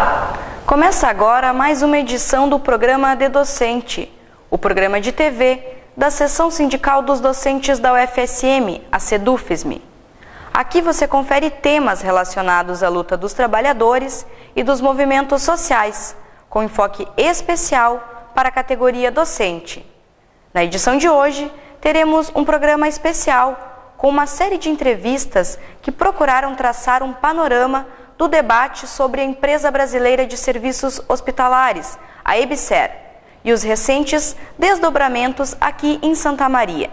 Olá! Começa agora mais uma edição do programa De Docente, o programa de TV da Seção Sindical dos Docentes da UFSM, a SEDUFSM. Aqui você confere temas relacionados à luta dos trabalhadores e dos movimentos sociais, com enfoque especial para a categoria docente. Na edição de hoje, teremos um programa especial com uma série de entrevistas que procuraram traçar um panorama do debate sobre a Empresa Brasileira de Serviços Hospitalares, a EBSER, e os recentes desdobramentos aqui em Santa Maria.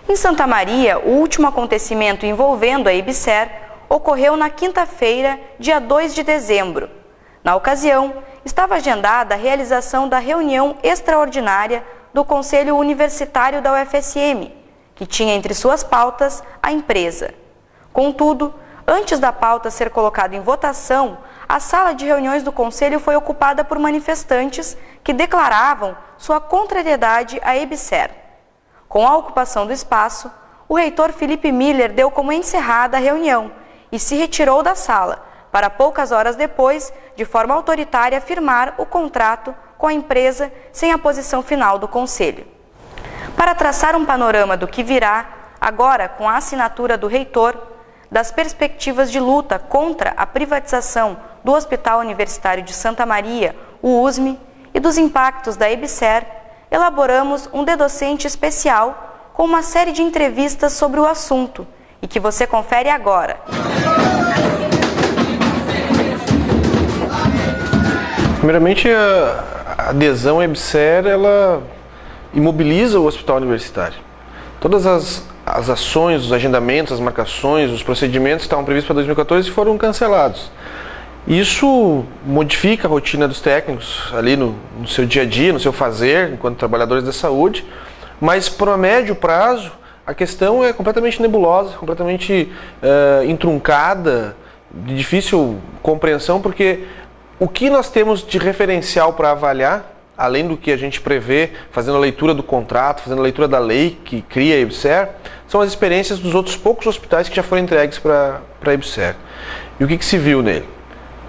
Em Santa Maria, o último acontecimento envolvendo a EBSER ocorreu na quinta-feira, dia 2 de dezembro. Na ocasião, estava agendada a realização da reunião extraordinária do Conselho Universitário da UFSM, que tinha entre suas pautas a empresa. Contudo, antes da pauta ser colocada em votação, a sala de reuniões do Conselho foi ocupada por manifestantes que declaravam sua contrariedade à EBSER. Com a ocupação do espaço, o reitor Felipe Miller deu como encerrada a reunião e se retirou da sala, para poucas horas depois, de forma autoritária, firmar o contrato com a empresa sem a posição final do Conselho. Para traçar um panorama do que virá, agora com a assinatura do reitor, das perspectivas de luta contra a privatização do Hospital Universitário de Santa Maria, o USM, e dos impactos da EBSER, elaboramos um De Docente especial com uma série de entrevistas sobre o assunto e que você confere agora. Primeiramente, a adesão à EBSER, ela imobiliza o hospital universitário. Todas as ações, os agendamentos, as marcações, os procedimentos que estavam previstos para 2014 foram cancelados. Isso modifica a rotina dos técnicos ali no seu dia a dia, no seu fazer, enquanto trabalhadores da saúde, mas por um médio prazo a questão é completamente nebulosa, completamente entroncada, de difícil compreensão, porque o que nós temos de referencial para avaliar, além do que a gente prevê, fazendo a leitura do contrato, fazendo a leitura da lei que cria a EBSER, são as experiências dos outros poucos hospitais que já foram entregues para a EBSER. E o que se viu nele?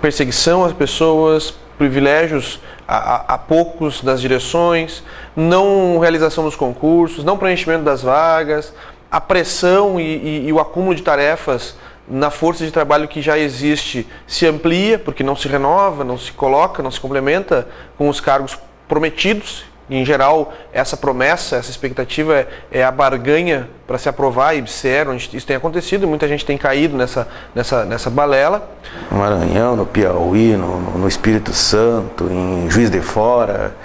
Perseguição às pessoas, privilégios a poucos das direções, não realização dos concursos, não preenchimento das vagas, a pressão e o acúmulo de tarefas na força de trabalho que já existe se amplia, porque não se renova, não se coloca, não se complementa com os cargos prometidos. Em geral, essa promessa, essa expectativa é a barganha para se aprovar a EBSER, onde isso tem acontecido, e muita gente tem caído nessa balela. No Maranhão, no Piauí, no Espírito Santo, em Juiz de Fora,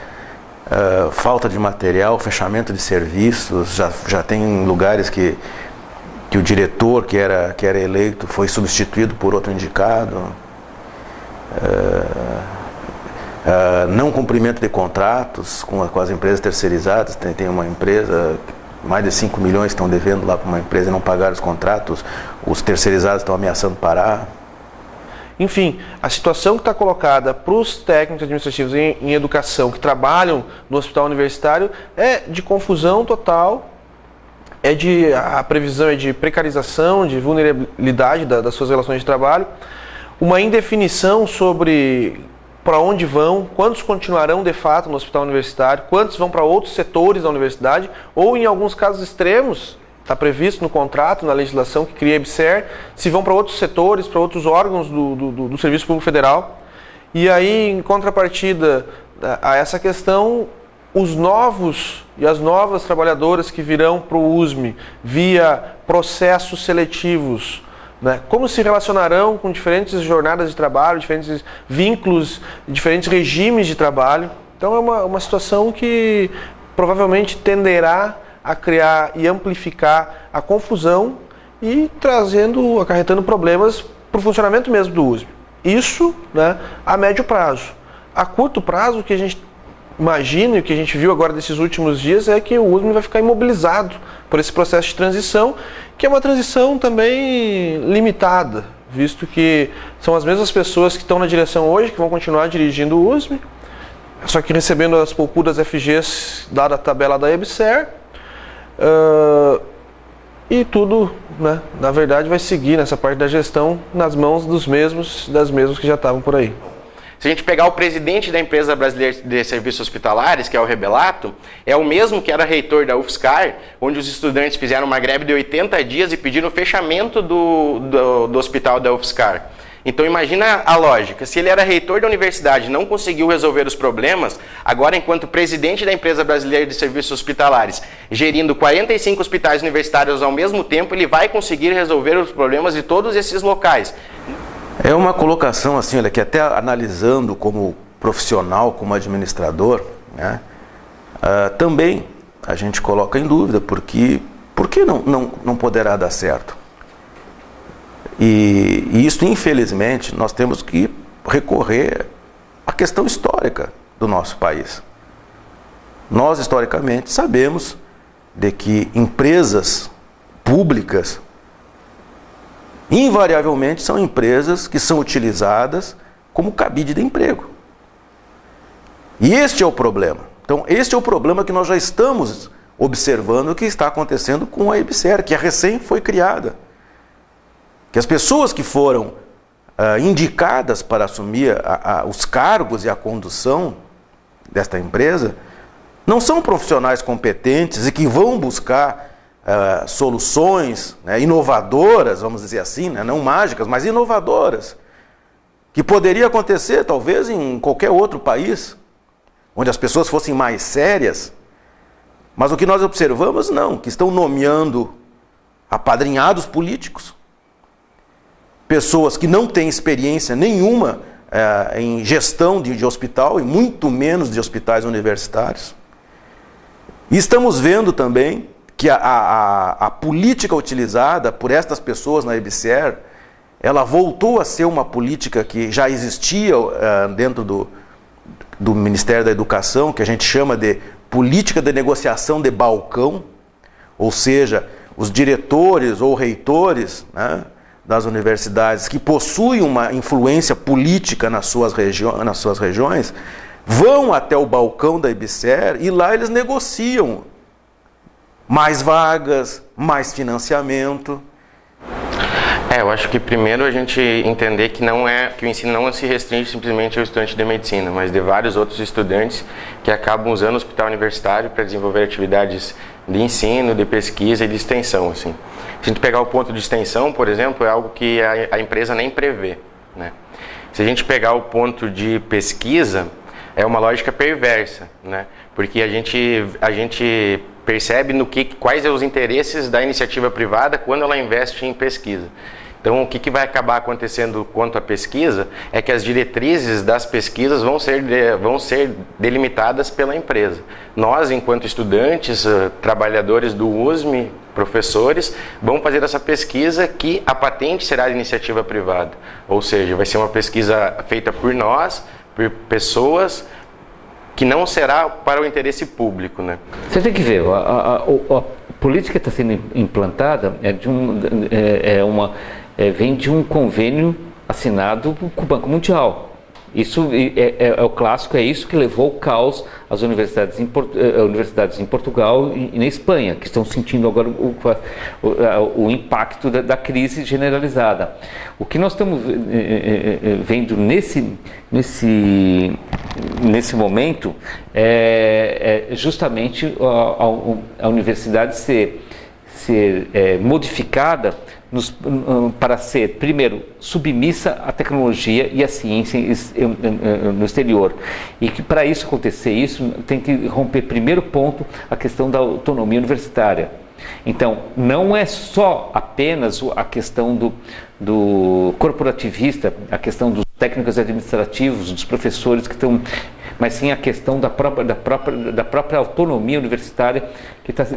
falta de material, fechamento de serviços, já tem lugares que o diretor que era eleito foi substituído por outro indicado. Não cumprimento de contratos com as empresas terceirizadas. Tem uma empresa, mais de 5 milhões estão devendo lá para uma empresa e não pagaram os contratos, os terceirizados estão ameaçando parar. Enfim, a situação que está colocada para os técnicos administrativos em educação que trabalham no hospital universitário é de confusão total, a previsão é de precarização, de vulnerabilidade das suas relações de trabalho, uma indefinição sobre para onde vão, quantos continuarão de fato no hospital universitário, quantos vão para outros setores da universidade, ou em alguns casos extremos, está previsto no contrato, na legislação que cria a EBSER, se vão para outros setores, para outros órgãos do Serviço Público Federal. E aí, em contrapartida a essa questão, os novos e as novas trabalhadoras que virão para o USM via processos seletivos, né? Como se relacionarão com diferentes jornadas de trabalho, diferentes vínculos, diferentes regimes de trabalho. Então é uma situação que provavelmente tenderá a criar e amplificar a confusão e acarretando problemas para o funcionamento mesmo do USM. Isso, né, a médio prazo. A curto prazo, o que a gente imagina e o que a gente viu agora desses últimos dias é que o USM vai ficar imobilizado por esse processo de transição, que é uma transição também limitada, visto que são as mesmas pessoas que estão na direção hoje, que vão continuar dirigindo o USM, só que recebendo as poupudas FGs dada a tabela da EBSER, e tudo, né, na verdade, vai seguir nessa parte da gestão nas mãos das mesmas que já estavam por aí. Se a gente pegar o presidente da empresa brasileira de serviços hospitalares, que é o Rebelato, é o mesmo que era reitor da UFSCar, onde os estudantes fizeram uma greve de 80 dias e pediram o fechamento do hospital da UFSCar. Então imagina a lógica, se ele era reitor da universidade e não conseguiu resolver os problemas, agora enquanto presidente da empresa brasileira de serviços hospitalares, gerindo 45 hospitais universitários ao mesmo tempo, ele vai conseguir resolver os problemas de todos esses locais. É uma colocação assim, olha, que até analisando como profissional, como administrador, né, também a gente coloca em dúvida, porque por que não poderá dar certo? E isso, infelizmente, nós temos que recorrer à questão histórica do nosso país. Nós, historicamente, sabemos de que empresas públicas invariavelmente são empresas que são utilizadas como cabide de emprego. E este é o problema. Então, este é o problema que nós já estamos observando o que está acontecendo com a EBSER, que recém foi criada. Que as pessoas que foram indicadas para assumir os cargos e a condução desta empresa não são profissionais competentes e que vão buscar soluções, né, inovadoras, vamos dizer assim, né, não mágicas, mas inovadoras, que poderia acontecer talvez em qualquer outro país, onde as pessoas fossem mais sérias, mas o que nós observamos não, que estão nomeando apadrinhados políticos, pessoas que não têm experiência nenhuma em gestão de hospital, e muito menos de hospitais universitários. E estamos vendo também que a política utilizada por estas pessoas na EBSER, ela voltou a ser uma política que já existia dentro do Ministério da Educação, que a gente chama de política de negociação de balcão, ou seja, os diretores ou reitores, né, das universidades que possuem uma influência política nas suas regiões, vão até o balcão da EBSER e lá eles negociam mais vagas, mais financiamento. Eu acho que primeiro a gente entender que que o ensino não se restringe simplesmente ao estudante de medicina, mas de vários outros estudantes que acabam usando o hospital universitário para desenvolver atividades de ensino, de pesquisa e de extensão, assim. Se a gente pegar o ponto de extensão, por exemplo, é algo que a empresa nem prevê, né? Se a gente pegar o ponto de pesquisa, é uma lógica perversa, né? Porque a gente percebe quais são os interesses da iniciativa privada quando ela investe em pesquisa. Então, o que vai acabar acontecendo quanto à pesquisa é que as diretrizes das pesquisas vão ser delimitadas pela empresa. Nós, enquanto estudantes, trabalhadores do USM, professores, vão fazer essa pesquisa que a patente será de iniciativa privada. Ou seja, vai ser uma pesquisa feita por nós, por pessoas, que não será para o interesse público, né? Você tem que ver, a política que está sendo implantada vem de um convênio assinado com o Banco Mundial. Isso é o clássico, é isso que levou ao caos às universidades em Portugal e na Espanha, que estão sentindo agora o impacto da crise generalizada. O que nós estamos vendo nesse momento é justamente a universidade ser modificada para ser, primeiro, submissa à tecnologia e à ciência no exterior. E que para isso acontecer, tem que romper, primeiro ponto, a questão da autonomia universitária. Então, não é só apenas a questão do corporativista, a questão dos técnicos administrativos, dos professores que estão, mas sim a questão da própria autonomia universitária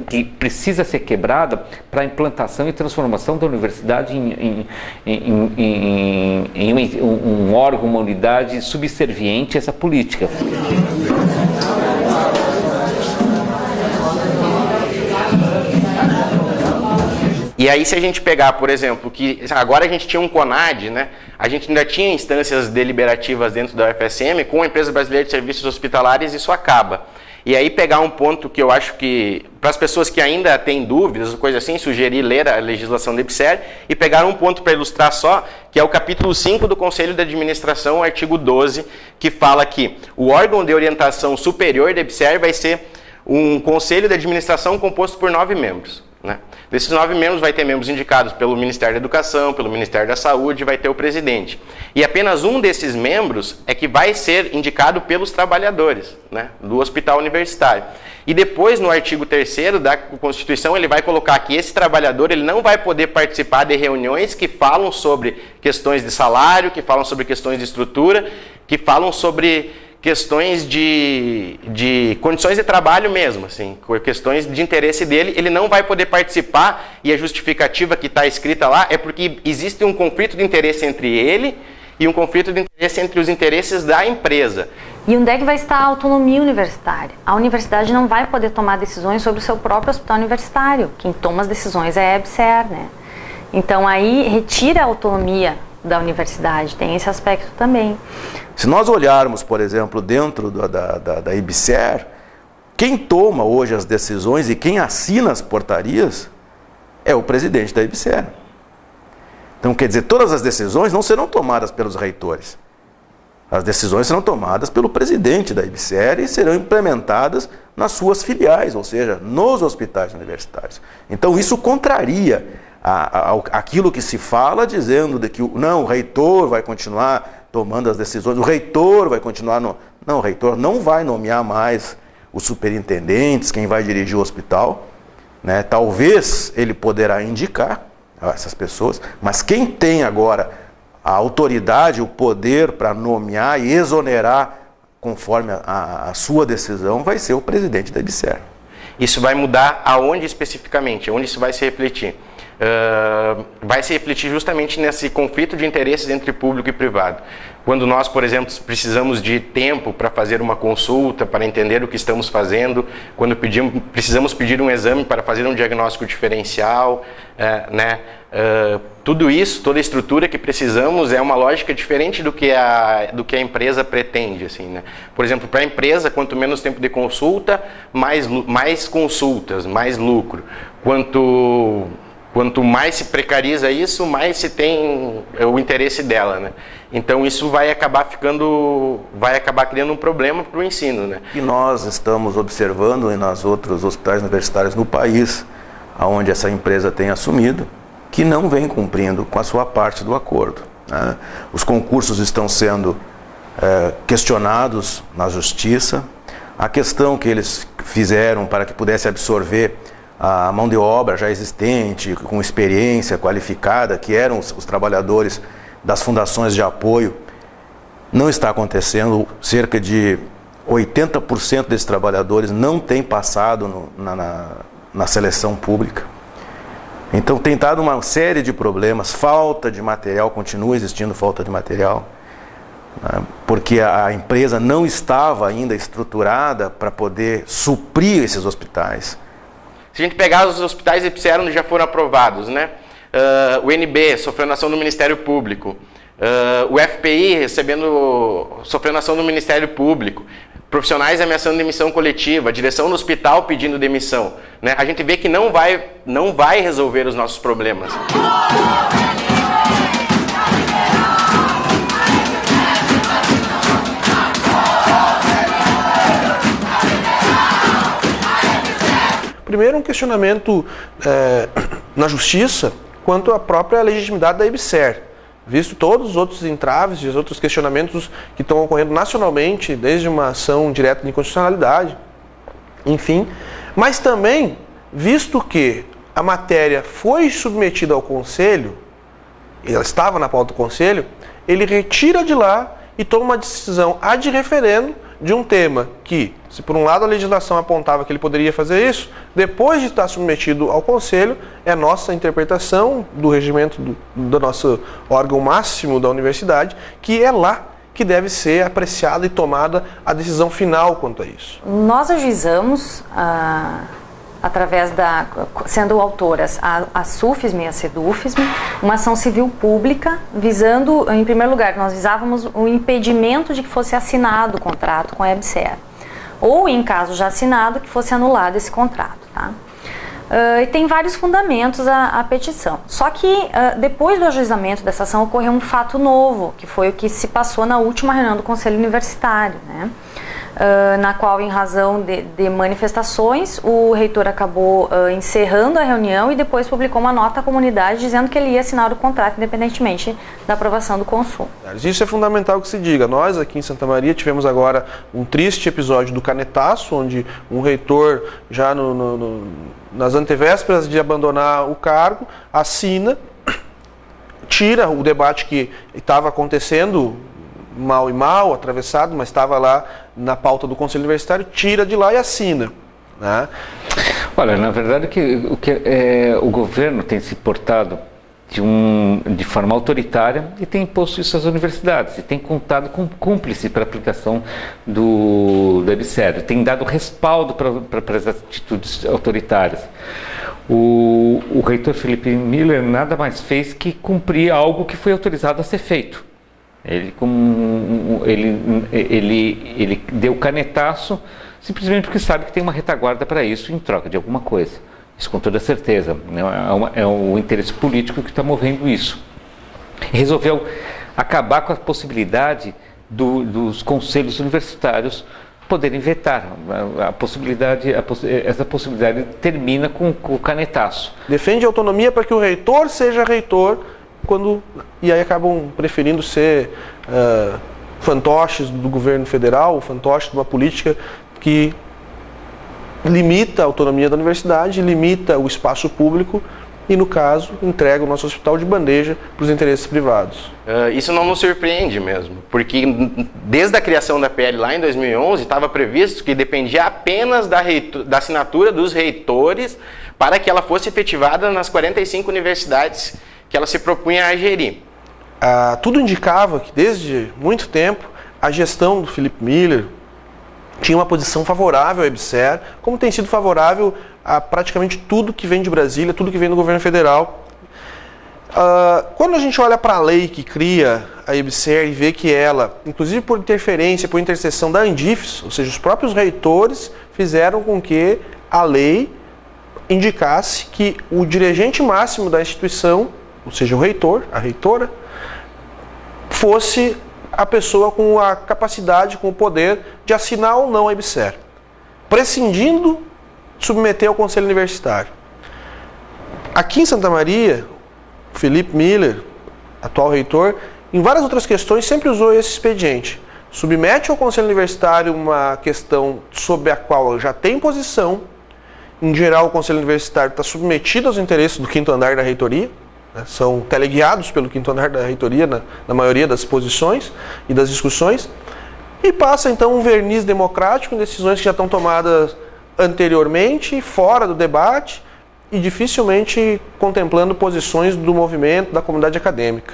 que precisa ser quebrada para a implantação e transformação da universidade em um órgão, uma unidade subserviente a essa política. E aí, se a gente pegar, por exemplo, que agora a gente tinha um CONAD, né? A gente ainda tinha instâncias deliberativas dentro da UFSM, com a Empresa Brasileira de Serviços Hospitalares isso acaba. E aí pegar um ponto que eu acho que, para as pessoas que ainda têm dúvidas, coisa assim, sugerir ler a legislação do IBSER e pegar um ponto para ilustrar só, que é o capítulo 5 do Conselho de Administração, o artigo 12, que fala que o órgão de orientação superior do IBSER vai ser um Conselho de Administração composto por 9 membros. Né? Desses 9 membros vai ter membros indicados pelo Ministério da Educação, pelo Ministério da Saúde, vai ter o presidente. E apenas um desses membros é que vai ser indicado pelos trabalhadores, né, do hospital universitário. E depois, no artigo 3º da Constituição, ele vai colocar que esse trabalhador ele não vai poder participar de reuniões que falam sobre questões de salário, que falam sobre questões de estrutura, que falam sobre questões de condições de trabalho mesmo, assim, questões de interesse dele, ele não vai poder participar, e a justificativa que está escrita lá é porque existe um conflito de interesse entre ele e um conflito de interesse entre os interesses da empresa. E onde é que vai estar a autonomia universitária? A universidade não vai poder tomar decisões sobre o seu próprio hospital universitário. Quem toma as decisões é a EBSER, né? Então aí retira a autonomia da universidade, tem esse aspecto também. Se nós olharmos, por exemplo, dentro da IBSER, quem toma hoje as decisões e quem assina as portarias é o presidente da IBSER. Então, quer dizer, todas as decisões não serão tomadas pelos reitores. As decisões serão tomadas pelo presidente da IBSER e serão implementadas nas suas filiais, ou seja, nos hospitais universitários. Então, isso contraria aquilo que se fala, dizendo de que não, o reitor vai continuar tomando as decisões, o reitor vai continuar... Não, o reitor não vai nomear mais os superintendentes, quem vai dirigir o hospital, né? Talvez ele poderá indicar essas pessoas, mas quem tem agora a autoridade, o poder para nomear e exonerar conforme a sua decisão vai ser o presidente da IBSER. Isso vai mudar aonde especificamente? Onde isso vai se refletir? Vai se refletir justamente nesse conflito de interesses entre público e privado. Quando nós, por exemplo, precisamos de tempo para fazer uma consulta, para entender o que estamos fazendo, quando precisamos pedir um exame para fazer um diagnóstico diferencial, né? Tudo isso, toda a estrutura que precisamos é uma lógica diferente do que a empresa pretende. Assim, né? Por exemplo, para a empresa, quanto menos tempo de consulta, mais consultas, mais lucro. Quanto mais se precariza isso, mais se tem o interesse dela, né? Então isso vai acabar criando um problema para o ensino, né? E nós estamos observando nos outros hospitais universitários no país, onde essa empresa tem assumido, que não vem cumprindo com a sua parte do acordo, né? Os concursos estão sendo questionados na justiça. A questão que eles fizeram para que pudesse absorver a mão de obra já existente, com experiência qualificada, que eram os trabalhadores das fundações de apoio, não está acontecendo. Cerca de 80% desses trabalhadores não têm passado na seleção pública. Então tem dado uma série de problemas, falta de material, continua existindo falta de material, né, porque a empresa não estava ainda estruturada para poder suprir esses hospitais. Se a gente pegar os hospitais IBSER onde já foram aprovados, né? O NB sofrendo ação do Ministério Público, o FPI sofrendo ação do Ministério Público, profissionais ameaçando demissão coletiva, a direção do hospital pedindo demissão, né? A gente vê que não vai resolver os nossos problemas. Primeiro, um questionamento na justiça quanto à própria legitimidade da IBSER, visto todos os outros entraves e os outros questionamentos que estão ocorrendo nacionalmente, desde uma ação direta de inconstitucionalidade, enfim, mas também, visto que a matéria foi submetida ao Conselho, ela estava na pauta do Conselho, ele retira de lá e toma uma decisão ad referendo de um tema que, se por um lado a legislação apontava que ele poderia fazer isso, depois de estar submetido ao Conselho, é nossa interpretação do regimento do nosso órgão máximo da universidade, que é lá que deve ser apreciada e tomada a decisão final quanto a isso. Nós ajuizamos através sendo autoras a SUFSM e a CEDUFSM, uma ação civil pública visando, em primeiro lugar, nós visávamos o impedimento de que fosse assinado o contrato com a EBSER, ou em caso já assinado, que fosse anulado esse contrato, tá? E tem vários fundamentos a petição. Só que depois do ajuizamento dessa ação ocorreu um fato novo, que foi o que se passou na última reunião do Conselho Universitário, né? Na qual, em razão de manifestações, o reitor acabou encerrando a reunião e depois publicou uma nota à comunidade dizendo que ele ia assinar o contrato independentemente da aprovação do consul. Isso é fundamental que se diga. Nós aqui em Santa Maria tivemos agora um triste episódio do canetaço, onde um reitor, já nas antevésperas de abandonar o cargo, assina, tira o debate que estava acontecendo mal e mal, atravessado, mas estava lá na pauta do Conselho Universitário, tira de lá e assina, né? Olha, na verdade o governo tem se portado de forma autoritária e tem imposto isso às universidades e tem contado com cúmplice para a aplicação do EBSER, tem dado respaldo para as atitudes autoritárias. O reitor Felipe Miller nada mais fez que cumprir algo que foi autorizado a ser feito. Ele deu canetaço simplesmente porque sabe que tem uma retaguarda para isso em troca de alguma coisa. Isso com toda certeza. É o interesse político que está movendo isso. Resolveu acabar com a possibilidade dos conselhos universitários poderem vetar. Essa possibilidade termina com o canetaço. Defende a autonomia para que o reitor seja reitor, e aí acabam preferindo ser fantoches do governo federal, fantoches de uma política que limita a autonomia da universidade, limita o espaço público e, no caso, entrega o nosso hospital de bandeja para os interesses privados. Isso não nos surpreende mesmo, porque desde a criação da PL lá em 2011 estava previsto que dependia apenas da assinatura dos reitores para que ela fosse efetivada nas 45 universidades que ela se propunha a gerir. Tudo indicava que desde muito tempo a gestão do Felipe Miller tinha uma posição favorável ao EBSER, como tem sido favorável a praticamente tudo que vem de Brasília, tudo que vem do governo federal. Quando a gente olha para a lei que cria a EBSER e vê que ela, inclusive por interferência, por intercessão da Andifes, ou seja, os próprios reitores fizeram com que a lei indicasse que o dirigente máximo da instituição, ou seja, o reitor, a reitora, fosse a pessoa com a capacidade, com o poder de assinar ou não a EBSER, prescindindo de submeter ao Conselho Universitário. Aqui em Santa Maria, Felipe Miller, atual reitor, em várias outras questões sempre usou esse expediente. Submete ao Conselho Universitário uma questão sobre a qual já tem posição. Em geral, o Conselho Universitário está submetido aos interesses do quinto andar da reitoria, né? São teleguiados pelo quinto andar da reitoria na maioria das posições e das discussões, e passa então um verniz democrático em decisões que já estão tomadas anteriormente, fora do debate, e dificilmente contemplando posições do movimento, da comunidade acadêmica.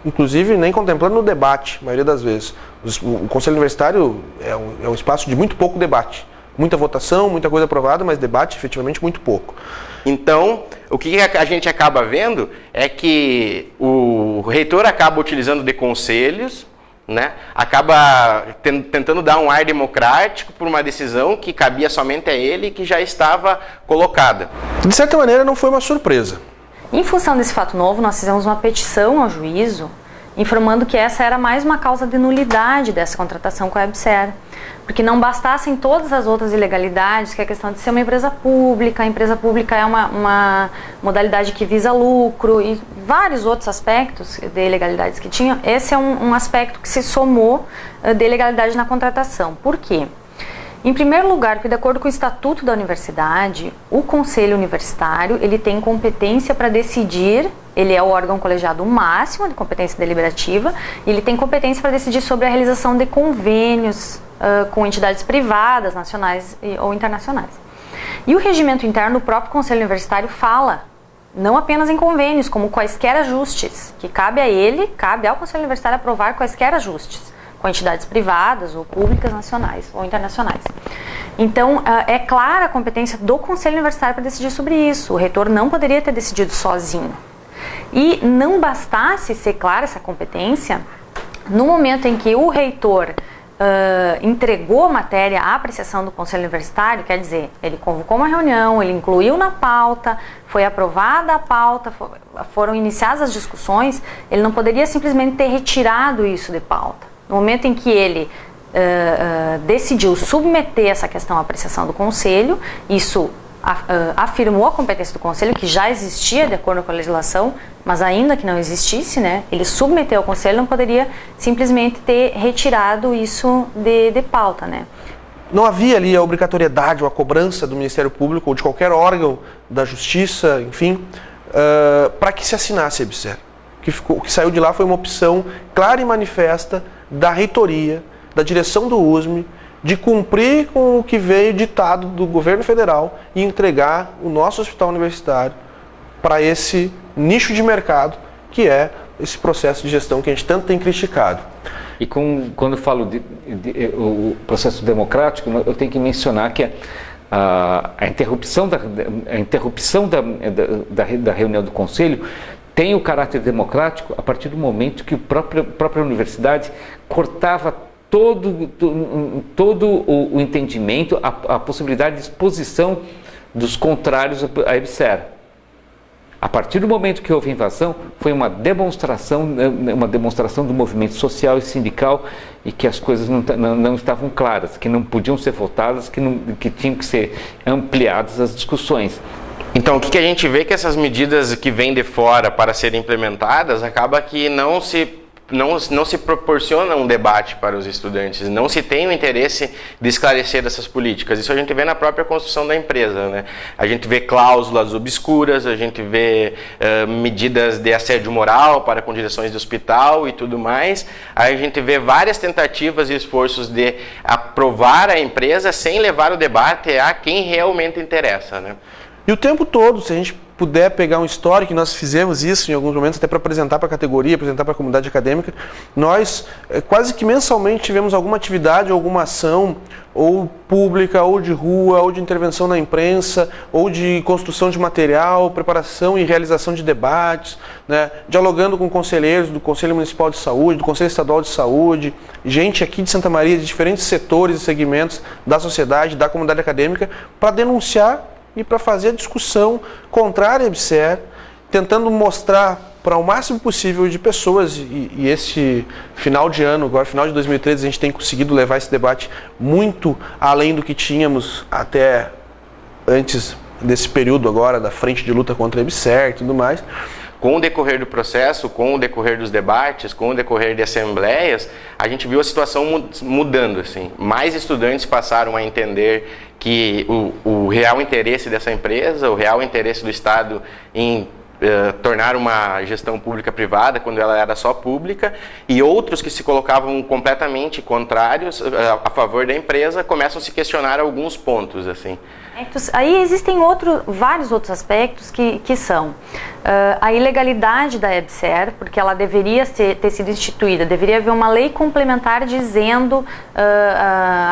Inclusive nem contemplando no debate, a maioria das vezes. O Conselho Universitário é um espaço de muito pouco debate. Muita votação, muita coisa aprovada, mas debate efetivamente muito pouco. Então, o que a gente acaba vendo é que o reitor acaba utilizando de conselhos, né? Acaba tentando dar um ar democrático por uma decisão que cabia somente a ele e que já estava colocada. De certa maneira, não foi uma surpresa. Em função desse fato novo, nós fizemos uma petição ao juízo informando que essa era mais uma causa de nulidade dessa contratação com a EBSER, porque não bastassem todas as outras ilegalidades, que é a questão de ser uma empresa pública, a empresa pública é uma modalidade que visa lucro e vários outros aspectos de ilegalidades que tinham. Esse é um aspecto que se somou de ilegalidade na contratação. Por quê? Em primeiro lugar, porque de acordo com o Estatuto da Universidade, o Conselho Universitário ele tem competência para decidir, ele é o órgão colegiado máximo de competência deliberativa, e ele tem competência para decidir sobre a realização de convênios com entidades privadas, nacionais ou internacionais. E o regimento interno do próprio Conselho Universitário fala, não apenas em convênios, como quaisquer ajustes, que cabe ao Conselho Universitário aprovar quaisquer ajustes com entidades privadas ou públicas, nacionais ou internacionais. Então, é clara a competência do Conselho Universitário para decidir sobre isso. O reitor não poderia ter decidido sozinho. E não bastasse ser clara essa competência, no momento em que o reitor entregou a matéria à apreciação do Conselho Universitário, quer dizer, ele convocou uma reunião, ele incluiu na pauta, foi aprovada a pauta, foram iniciadas as discussões, ele não poderia simplesmente ter retirado isso de pauta. No momento em que ele decidiu submeter essa questão à apreciação do Conselho, isso afirmou a competência do Conselho, que já existia de acordo com a legislação, mas ainda que não existisse, né, ele submeteu ao Conselho, não poderia simplesmente ter retirado isso de pauta, né. Não havia ali a obrigatoriedade ou a cobrança do Ministério Público ou de qualquer órgão da Justiça, enfim, para que se assinasse a EBSER. O que saiu de lá foi uma opção clara e manifesta da reitoria, da direção do USM, de cumprir com o que veio ditado do governo federal e entregar o nosso hospital universitário para esse nicho de mercado que é esse processo de gestão que a gente tanto tem criticado. E quando eu falo o processo democrático, eu tenho que mencionar que a interrupção da reunião do Conselho tem o caráter democrático a partir do momento que a própria universidade cortava todo o entendimento, a possibilidade de exposição dos contrários à EBSER. A partir do momento que houve invasão, foi uma demonstração do movimento social e sindical e que as coisas não estavam claras, que não podiam ser votadas, que tinham que ser ampliadas as discussões. Então, o que a gente vê que essas medidas que vêm de fora para serem implementadas, acaba que não se proporciona um debate para os estudantes, não se tem o interesse de esclarecer essas políticas. Isso a gente vê na própria construção da empresa, né? A gente vê cláusulas obscuras, a gente vê medidas de assédio moral para com direções de hospital e tudo mais. Aí a gente vê várias tentativas e esforços de aprovar a empresa sem levar o debate a quem realmente interessa, né? E o tempo todo, se a gente puder pegar um histórico, nós fizemos isso em alguns momentos, até para apresentar para a categoria, apresentar para a comunidade acadêmica, nós quase que mensalmente tivemos alguma atividade, alguma ação, ou pública, ou de rua, ou de intervenção na imprensa, ou de construção de material, preparação e realização de debates, né, dialogando com conselheiros do Conselho Municipal de Saúde, do Conselho Estadual de Saúde, gente aqui de Santa Maria, de diferentes setores e segmentos da sociedade, da comunidade acadêmica, para denunciar e para fazer a discussão contrária à EBSER, tentando mostrar para o máximo possível de pessoas, e esse final de ano, agora final de 2013, a gente tem conseguido levar esse debate muito além do que tínhamos até antes desse período agora, da frente de luta contra a EBSER e tudo mais. Com o decorrer do processo, com o decorrer dos debates, com o decorrer de assembleias, a gente viu a situação mudando, assim. Mais estudantes passaram a entender que o real interesse dessa empresa, o real interesse do Estado em tornar uma gestão pública privada quando ela era só pública, e outros que se colocavam completamente contrários a favor da empresa começam a se questionar alguns pontos, assim. Aí existem vários outros aspectos que são a ilegalidade da EBSER, porque ela deveria ter sido instituída, deveria haver uma lei complementar dizendo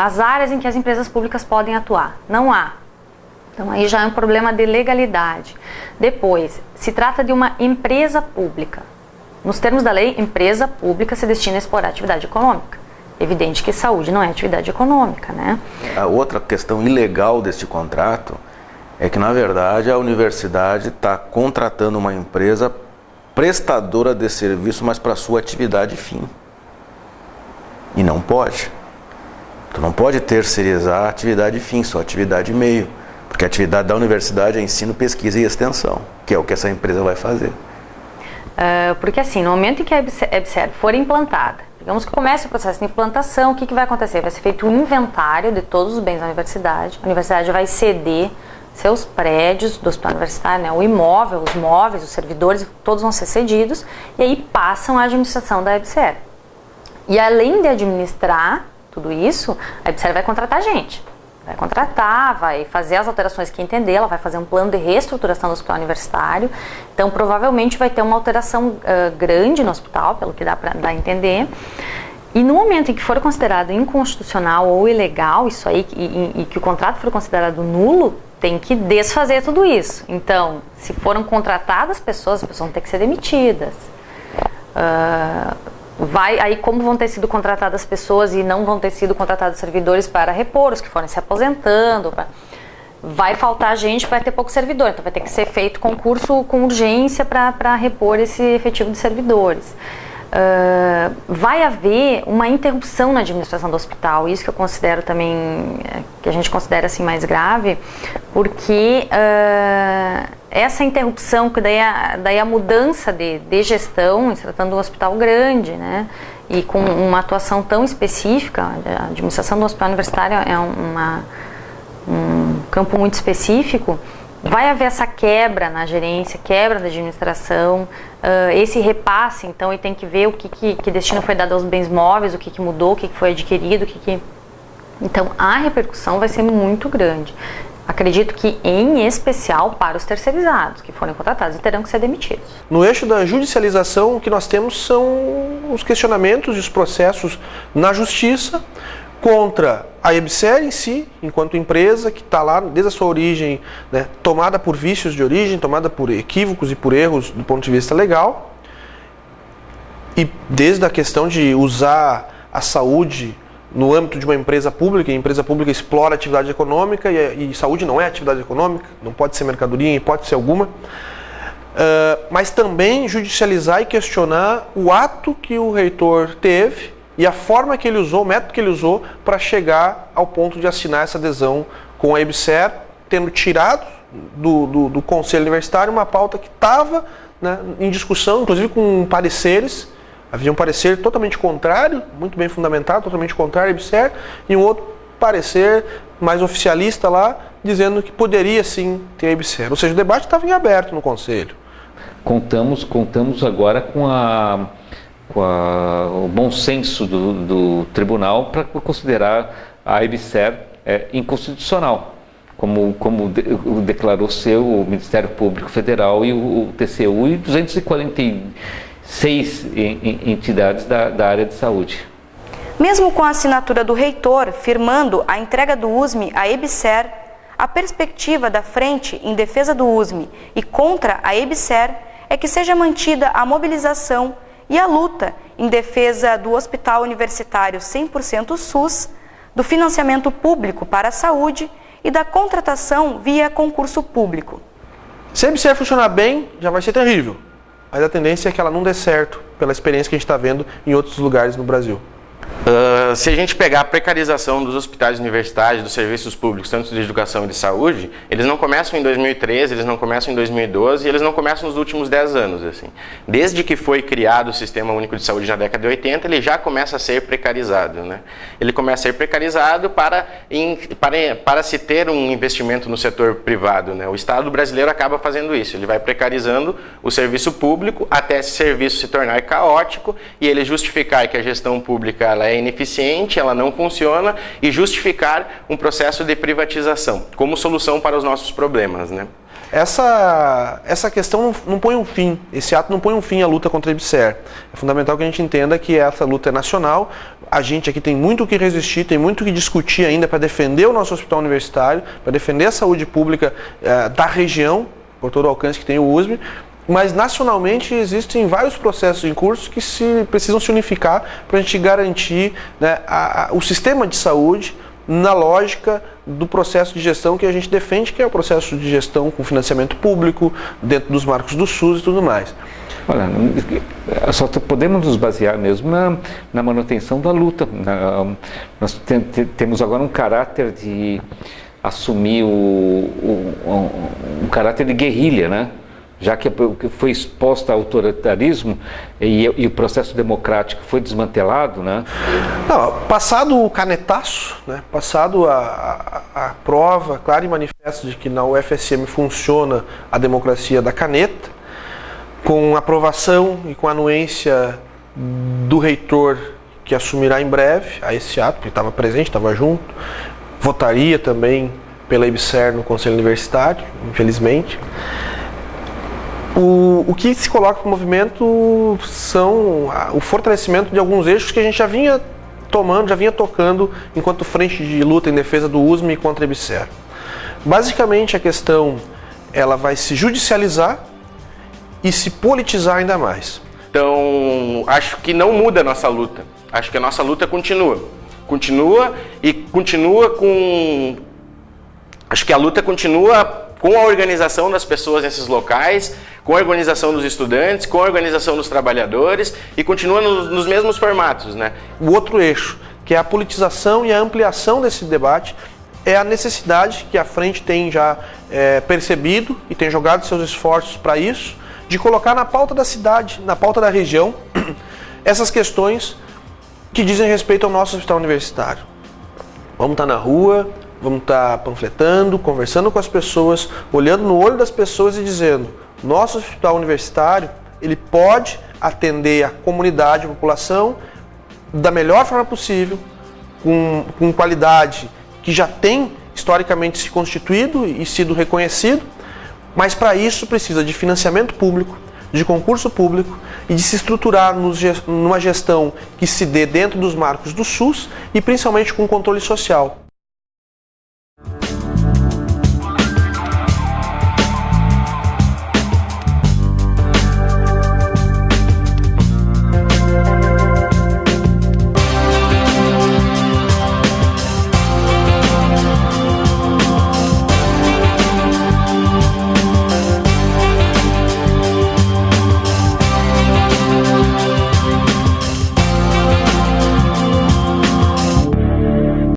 as áreas em que as empresas públicas podem atuar. Não há. Então aí já é um problema de legalidade. Depois, se trata de uma empresa pública. Nos termos da lei, empresa pública se destina a explorar atividade econômica. Evidente que saúde não é atividade econômica, né? A outra questão ilegal deste contrato é que, na verdade, a universidade está contratando uma empresa prestadora de serviço, mas para sua atividade fim. E não pode. Tu não pode terceirizar a atividade fim, só atividade meio. Porque a atividade da universidade é ensino, pesquisa e extensão, que é o que essa empresa vai fazer. Porque assim, no momento em que a EBSER for implantada, digamos que comece o processo de implantação, o que vai acontecer? Vai ser feito um inventário de todos os bens da universidade, a universidade vai ceder seus prédios do hospital universitário, né, o imóvel, os móveis, os servidores, todos vão ser cedidos, e aí passam à administração da EBSER. E além de administrar tudo isso, a EBSER vai contratar gente. Vai contratar, vai fazer as alterações que entender, ela vai fazer um plano de reestruturação do hospital universitário. Então, provavelmente vai ter uma alteração grande no hospital, pelo que dá para entender. E no momento em que for considerado inconstitucional ou ilegal isso aí, e que o contrato for considerado nulo, tem que desfazer tudo isso. Então, se foram contratadas pessoas, as pessoas vão ter que ser demitidas. Aí como vão ter sido contratadas pessoas e não vão ter sido contratados servidores para repor os que forem se aposentando, vai faltar gente, vai ter pouco servidor, então vai ter que ser feito concurso com urgência para repor esse efetivo de servidores. Vai haver uma interrupção na administração do hospital, isso que eu considero também, que a gente considera assim mais grave, porque essa interrupção, que daí a mudança de gestão, se tratando de um hospital grande, né, e com uma atuação tão específica, a administração do hospital universitário é um campo muito específico, vai haver essa quebra na gerência, quebra da administração, esse repasse, então, e tem que ver o que destino foi dado aos bens móveis, o que mudou, o que foi adquirido, Então, a repercussão vai ser muito grande. Acredito que, em especial, para os terceirizados, que forem contratados e terão que ser demitidos. No eixo da judicialização, o que nós temos são os questionamentos e os processos na justiça contra a EBSER em si, enquanto empresa que está lá desde a sua origem, né, tomada por vícios de origem, tomada por equívocos e por erros do ponto de vista legal, e desde a questão de usar a saúde no âmbito de uma empresa pública, e a empresa pública explora a atividade econômica, e saúde não é atividade econômica, não pode ser mercadoria em hipótese alguma, mas também judicializar e questionar o ato que o reitor teve e a forma que ele usou, o método que ele usou para chegar ao ponto de assinar essa adesão com a EBSER, tendo tirado do Conselho Universitário uma pauta que estava, né, em discussão, inclusive com pareceres. Havia um parecer totalmente contrário, muito bem fundamentado, totalmente contrário à EBSER, e um outro parecer mais oficialista lá, dizendo que poderia sim ter a EBSER. Ou seja, o debate estava em aberto no Conselho. Contamos agora com o bom senso do tribunal para considerar a EBSER inconstitucional, como declarou o Ministério Público Federal e o TCU e 246 entidades da área de saúde. Mesmo com a assinatura do reitor firmando a entrega do USM à EBSER, a perspectiva da frente em defesa do USM e contra a EBSER é que seja mantida a mobilização e a luta em defesa do Hospital Universitário 100% SUS, do financiamento público para a saúde e da contratação via concurso público. Se a EBSER funcionar bem, já vai ser terrível, mas a tendência é que ela não dê certo, pela experiência que a gente está vendo em outros lugares no Brasil. Se a gente pegar a precarização dos hospitais universitários, dos serviços públicos, tanto de educação e de saúde, eles não começam em 2013, eles não começam em 2012 e eles não começam nos últimos 10 anos. Assim. Desde que foi criado o Sistema Único de Saúde na década de 80, ele já começa a ser precarizado. Né? Ele começa a ser precarizado para se ter um investimento no setor privado. Né? O Estado brasileiro acaba fazendo isso, ele vai precarizando o serviço público até esse serviço se tornar caótico e ele justificar que a gestão pública ela é ineficiente, ela não funciona e justificar um processo de privatização como solução para os nossos problemas, né? Essa questão não põe um fim, esse ato não põe um fim à luta contra a EBSER. É fundamental que a gente entenda que essa luta é nacional, a gente aqui tem muito o que resistir, tem muito o que discutir ainda para defender o nosso hospital universitário, para defender a saúde pública da região, por todo o alcance que tem o USM, mas nacionalmente existem vários processos em curso que precisam se unificar para a gente garantir, né, o sistema de saúde na lógica do processo de gestão que a gente defende, que é o processo de gestão com financiamento público, dentro dos marcos do SUS e tudo mais. Olha, só podemos nos basear mesmo na manutenção da luta. Nós temos agora um caráter de assumir um caráter de guerrilha, né? Já que foi exposta ao autoritarismo e o processo democrático foi desmantelado, né? Não, passado o canetaço, né? Passado a prova clara e manifesta de que na UFSM funciona a democracia da caneta, com aprovação e com anuência do reitor que assumirá em breve a esse ato, que estava presente, estava junto, votaria também pela EBSER no Conselho Universitário, infelizmente. O que se coloca no movimento são o fortalecimento de alguns eixos que a gente já vinha tocando enquanto frente de luta em defesa do USME contra a EBSER. Basicamente a questão ela vai se judicializar e se politizar ainda mais. Então, acho que não muda a nossa luta. Acho que a nossa luta continua. Acho que a luta continua com a organização das pessoas nesses locais, com a organização dos estudantes, com a organização dos trabalhadores e continua nos mesmos formatos, né? O outro eixo, que é a politização e a ampliação desse debate, é a necessidade que a frente tem já percebido e tem jogado seus esforços para isso, de colocar na pauta da cidade, na pauta da região, essas questões que dizem respeito ao nosso hospital universitário. Vamos estar na rua, vamos estar panfletando, conversando com as pessoas, olhando no olho das pessoas e dizendo: nosso hospital universitário, ele pode atender a comunidade, a população, da melhor forma possível, com qualidade que já tem historicamente se constituído e sido reconhecido, mas para isso precisa de financiamento público, de concurso público e de se estruturar numa gestão que se dê dentro dos marcos do SUS e principalmente com controle social.